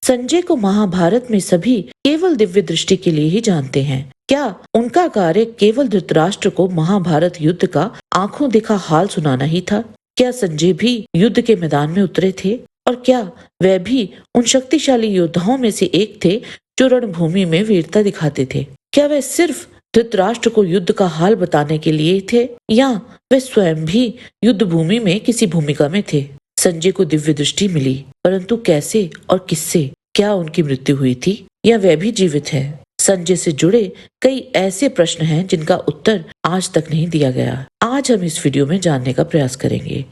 संजय को महाभारत में सभी केवल दिव्य दृष्टि के लिए ही जानते हैं। क्या उनका कार्य केवल धृतराष्ट्र को महाभारत युद्ध का आंखों देखा हाल सुनाना ही था? क्या संजय भी युद्ध के मैदान में उतरे थे? और क्या वह भी उन शक्तिशाली योद्धाओं में से एक थे जो रणभूमि में वीरता दिखाते थे? क्या वह सिर्फ धृतराष्ट्र को युद्ध का हाल बताने के लिए थे, या वे स्वयं भी युद्ध भूमि में किसी भूमिका में थे? संजय को दिव्य दृष्टि मिली, परंतु कैसे और किससे? क्या उनकी मृत्यु हुई थी या वह भी जीवित है? संजय से जुड़े कई ऐसे प्रश्न हैं जिनका उत्तर आज तक नहीं दिया गया। आज हम इस वीडियो में जानने का प्रयास करेंगे।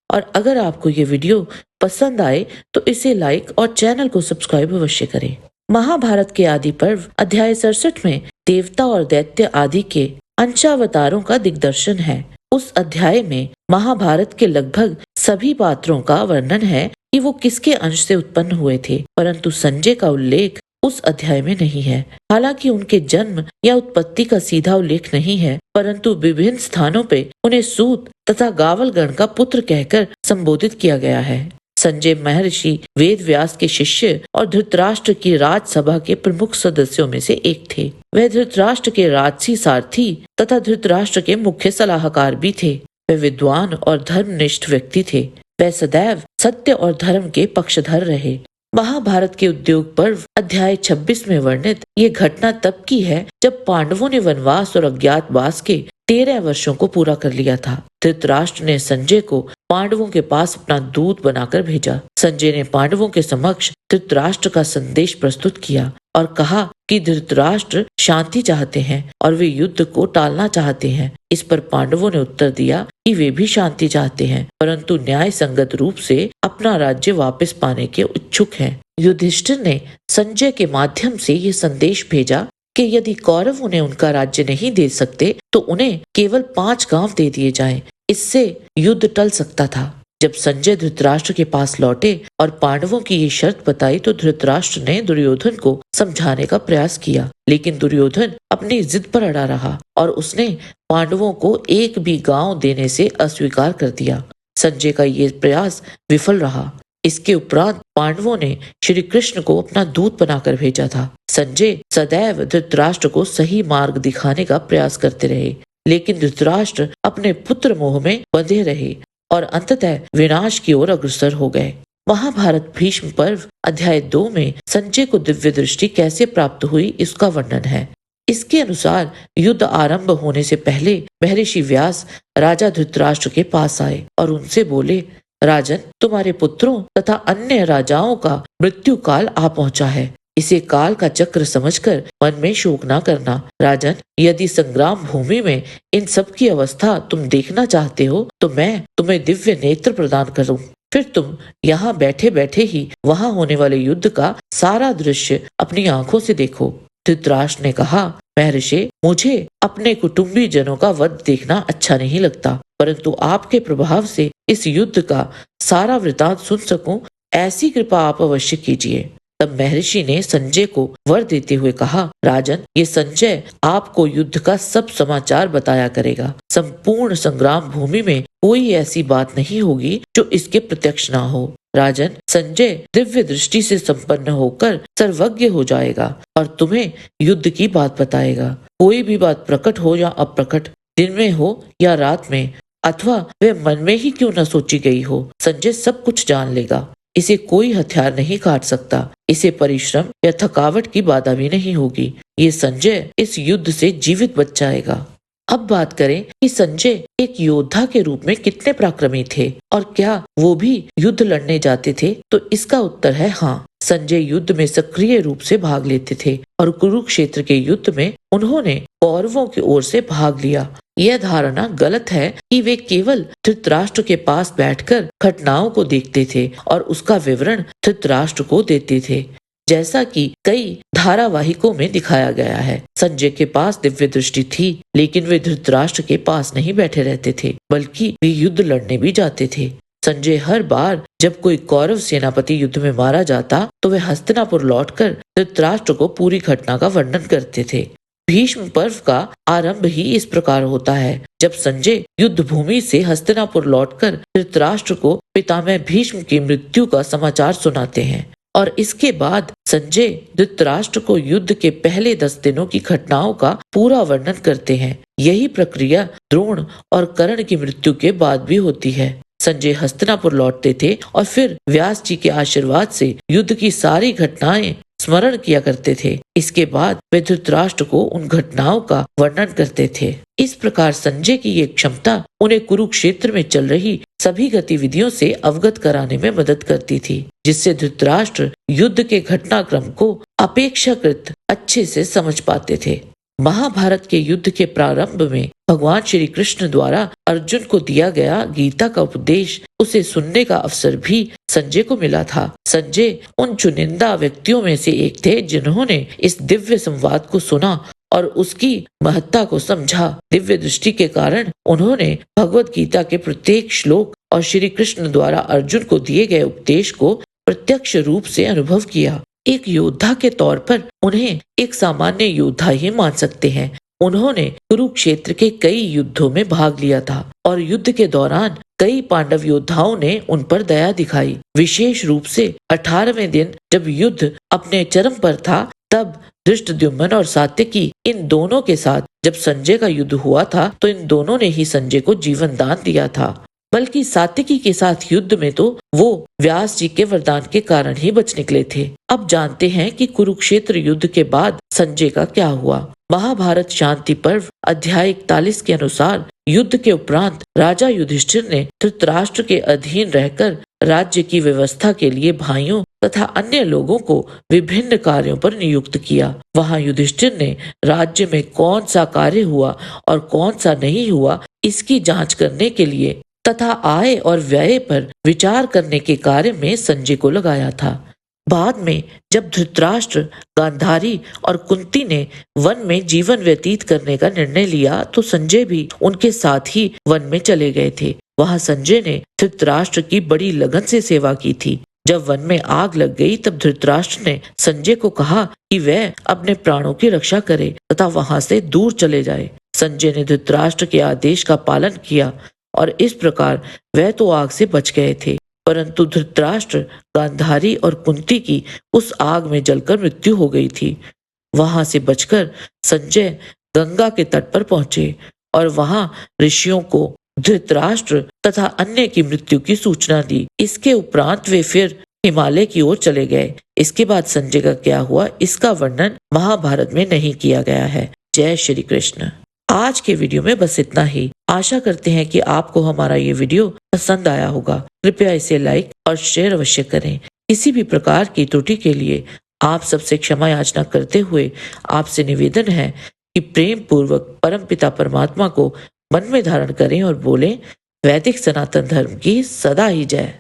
और अगर आपको ये वीडियो पसंद आए तो इसे लाइक और चैनल को सब्सक्राइब अवश्य करें। महाभारत के आदि पर्व अध्याय 67 में देवता और दैत्य आदि के अंशावतारों का दिग्दर्शन है। उस अध्याय में महाभारत के लगभग सभी पात्रों का वर्णन है कि वो किसके अंश से उत्पन्न हुए थे, परंतु संजय का उल्लेख उस अध्याय में नहीं है। हालांकि उनके जन्म या उत्पत्ति का सीधा उल्लेख नहीं है, परंतु विभिन्न स्थानों पे उन्हें सूत तथा गावलगण का पुत्र कहकर संबोधित किया गया है। संजय महर्षि वेद व्यास के शिष्य और धृतराष्ट्र की राजसभा के प्रमुख सदस्यों में से एक थे। वह धृतराष्ट्र के राजसी सारथी तथा धृतराष्ट्र के मुख्य सलाहकार भी थे। वह विद्वान और धर्मनिष्ठ व्यक्ति थे। वह सदैव सत्य और धर्म के पक्षधर रहे। महाभारत के उद्योग पर्व अध्याय 26 में वर्णित ये घटना तब की है जब पांडवों ने वनवास और अज्ञातवास के 13 वर्षों को पूरा कर लिया था। धृतराष्ट्र ने संजय को पांडवों के पास अपना दूत बनाकर भेजा। संजय ने पांडवों के समक्ष धृतराष्ट्र का संदेश प्रस्तुत किया और कहा कि धृतराष्ट्र शांति चाहते हैं और वे युद्ध को टालना चाहते हैं। इस पर पांडवों ने उत्तर दिया कि वे भी शांति चाहते हैं, परंतु न्याय संगत रूप से अपना राज्य वापस पाने के इच्छुक हैं। युधिष्ठिर ने संजय के माध्यम से ये संदेश भेजा कि यदि कौरव उन्हें उनका राज्य नहीं दे सकते तो उन्हें केवल 5 गांव दे दिए जाएं। इससे युद्ध टल सकता था। जब संजय धृतराष्ट्र के पास लौटे और पांडवों की ये शर्त बताई तो धृतराष्ट्र ने दुर्योधन को समझाने का प्रयास किया, लेकिन दुर्योधन अपनी जिद पर अड़ा रहा और उसने पांडवों को एक भी गांव देने से अस्वीकार कर दिया। संजय का ये प्रयास विफल रहा। इसके उपरांत पांडवों ने श्री कृष्ण को अपना दूत बनाकर भेजा था। संजय सदैव धृतराष्ट्र को सही मार्ग दिखाने का प्रयास करते रहे, लेकिन धृतराष्ट्र अपने पुत्र मोह में बंधे रहे और अंततः विनाश की ओर अग्रसर हो गए। महाभारत भीष्म पर्व अध्याय 2 में संजय को दिव्य दृष्टि कैसे प्राप्त हुई इसका वर्णन है। इसके अनुसार युद्ध आरंभ होने से पहले महर्षि व्यास राजा धृतराष्ट्र के पास आए और उनसे बोले, राजन, तुम्हारे पुत्रों तथा अन्य राजाओं का मृत्यु काल आ पहुंचा है। इसे काल का चक्र समझकर मन में शोक न करना। राजन, यदि संग्राम भूमि में इन सब की अवस्था तुम देखना चाहते हो तो मैं तुम्हें दिव्य नेत्र प्रदान करूं। फिर तुम यहाँ बैठे बैठे ही वहाँ होने वाले युद्ध का सारा दृश्य अपनी आंखों से देखो। धृतराष्ट्र ने कहा, महर्षि, मुझे अपने कुटुंबी जनों का वध देखना अच्छा नहीं लगता, परंतु आपके प्रभाव से इस युद्ध का सारा वृतांत सुन सकूं, ऐसी कृपा आप अवश्य कीजिए। तब महर्षि ने संजय को वर देते हुए कहा, राजन, ये संजय आपको युद्ध का सब समाचार बताया करेगा। संपूर्ण संग्राम भूमि में कोई ऐसी बात नहीं होगी जो इसके प्रत्यक्ष ना हो। राजन, संजय दिव्य दृष्टि से संपन्न होकर सर्वज्ञ हो जाएगा और तुम्हें युद्ध की बात बताएगा। कोई भी बात प्रकट हो या अप्रकट, दिन में हो या रात में, अथवा वह मन में ही क्यों न सोची गई हो, संजय सब कुछ जान लेगा। इसे कोई हथियार नहीं काट सकता। इसे परिश्रम या थकावट की बाधा भी नहीं होगी। ये संजय इस युद्ध से जीवित बच जाएगा। अब बात करें कि संजय एक योद्धा के रूप में कितने पराक्रमी थे और क्या वो भी युद्ध लड़ने जाते थे, तो इसका उत्तर है हाँ। संजय युद्ध में सक्रिय रूप से भाग लेते थे और कुरुक्षेत्र के युद्ध में उन्होंने कौरवों की ओर से भाग लिया। यह धारणा गलत है कि वे केवल धृतराष्ट्र के पास बैठकर घटनाओं को देखते थे और उसका विवरण धृतराष्ट्र को देते थे, जैसा कि कई धारावाहिकों में दिखाया गया है। संजय के पास दिव्य दृष्टि थी, लेकिन वे धृतराष्ट्र के पास नहीं बैठे रहते थे, बल्कि वे युद्ध लड़ने भी जाते थे। संजय हर बार जब कोई कौरव सेनापति युद्ध में मारा जाता तो वे हस्तिनापुर लौटकर धृतराष्ट्र को पूरी घटना का वर्णन करते थे। भीष्म पर्व का आरंभ ही इस प्रकार होता है, जब संजय युद्ध भूमि से हस्तिनापुर लौटकर धृतराष्ट्र को पितामह भीष्म की मृत्यु का समाचार सुनाते हैं। और इसके बाद संजय धृतराष्ट्र को युद्ध के पहले 10 दिनों की घटनाओं का पूरा वर्णन करते हैं। यही प्रक्रिया द्रोण और कर्ण की मृत्यु के बाद भी होती है। संजय हस्तिनापुर लौटते थे और फिर व्यास जी के आशीर्वाद से युद्ध की सारी घटनाएं स्मरण किया करते थे। इसके बाद वे धृतराष्ट्र को उन घटनाओं का वर्णन करते थे। इस प्रकार संजय की ये क्षमता उन्हें कुरुक्षेत्र में चल रही सभी गतिविधियों से अवगत कराने में मदद करती थी, जिससे धृतराष्ट्र युद्ध के घटनाक्रम को अपेक्षाकृत अच्छे से समझ पाते थे। महाभारत के युद्ध के प्रारंभ में भगवान श्री कृष्ण द्वारा अर्जुन को दिया गया गीता का उपदेश उसे सुनने का अवसर भी संजय को मिला था। संजय उन चुनिंदा व्यक्तियों में से एक थे जिन्होंने इस दिव्य संवाद को सुना और उसकी महत्ता को समझा। दिव्य दृष्टि के कारण उन्होंने भगवत गीता के प्रत्येक श्लोक और श्री कृष्ण द्वारा अर्जुन को दिए गए उपदेश को प्रत्यक्ष रूप से अनुभव किया। एक योद्धा के तौर पर उन्हें एक सामान्य योद्धा ही मान सकते हैं। उन्होंने कुरुक्षेत्र के कई युद्धों में भाग लिया था और युद्ध के दौरान कई पांडव योद्धाओं ने उन पर दया दिखाई। विशेष रूप से 18वें दिन जब युद्ध अपने चरम पर था, तब धृष्टद्युम्न और सात्यकी इन दोनों के साथ जब संजय का युद्ध हुआ था तो इन दोनों ने ही संजय को जीवन दान दिया था। बल्कि सात्यकी के साथ युद्ध में तो वो व्यास जी के वरदान के कारण ही बच निकले थे। अब जानते हैं कि कुरुक्षेत्र युद्ध के बाद संजय का क्या हुआ। महाभारत शांति पर्व अध्याय 41 के अनुसार युद्ध के उपरांत राजा युधिष्ठिर ने धृतराष्ट्र के अधीन रहकर राज्य की व्यवस्था के लिए भाइयों तथा अन्य लोगों को विभिन्न कार्यों पर नियुक्त किया। वहां युधिष्ठिर ने राज्य में कौन सा कार्य हुआ और कौन सा नहीं हुआ इसकी जांच करने के लिए तथा आय और व्यय पर विचार करने के कार्य में संजय को लगाया था। बाद में जब धृतराष्ट्र, गांधारी और कुंती ने वन में जीवन व्यतीत करने का निर्णय लिया तो संजय भी उनके साथ ही वन में चले गए थे। वहां संजय ने धृतराष्ट्र की बड़ी लगन से सेवा की थी। जब वन में आग लग गई तब धृतराष्ट्र ने संजय को कहा कि वह अपने प्राणों की रक्षा करे तथा वहां से दूर चले जाए। संजय ने धृतराष्ट्र के आदेश का पालन किया और इस प्रकार वह तो आग से बच गए थे, परंतु धृतराष्ट्र, गांधारी और कुंती की उस आग में जलकर मृत्यु हो गई थी। वहां से बचकर संजय गंगा के तट पर पहुंचे और वहां ऋषियों को धृतराष्ट्र तथा अन्य की मृत्यु की सूचना दी। इसके उपरांत वे फिर हिमालय की ओर चले गए। इसके बाद संजय का क्या हुआ इसका वर्णन महाभारत में नहीं किया गया है। जय श्री कृष्ण। आज के वीडियो में बस इतना ही। आशा करते हैं कि आपको हमारा ये वीडियो पसंद आया होगा। कृपया इसे लाइक और शेयर अवश्य करें। किसी भी प्रकार की त्रुटि के लिए आप सबसे क्षमा याचना करते हुए आपसे निवेदन है कि प्रेम पूर्वक परमपिता परमात्मा को मन में धारण करें और बोलें, वैदिक सनातन धर्म की सदा ही जय।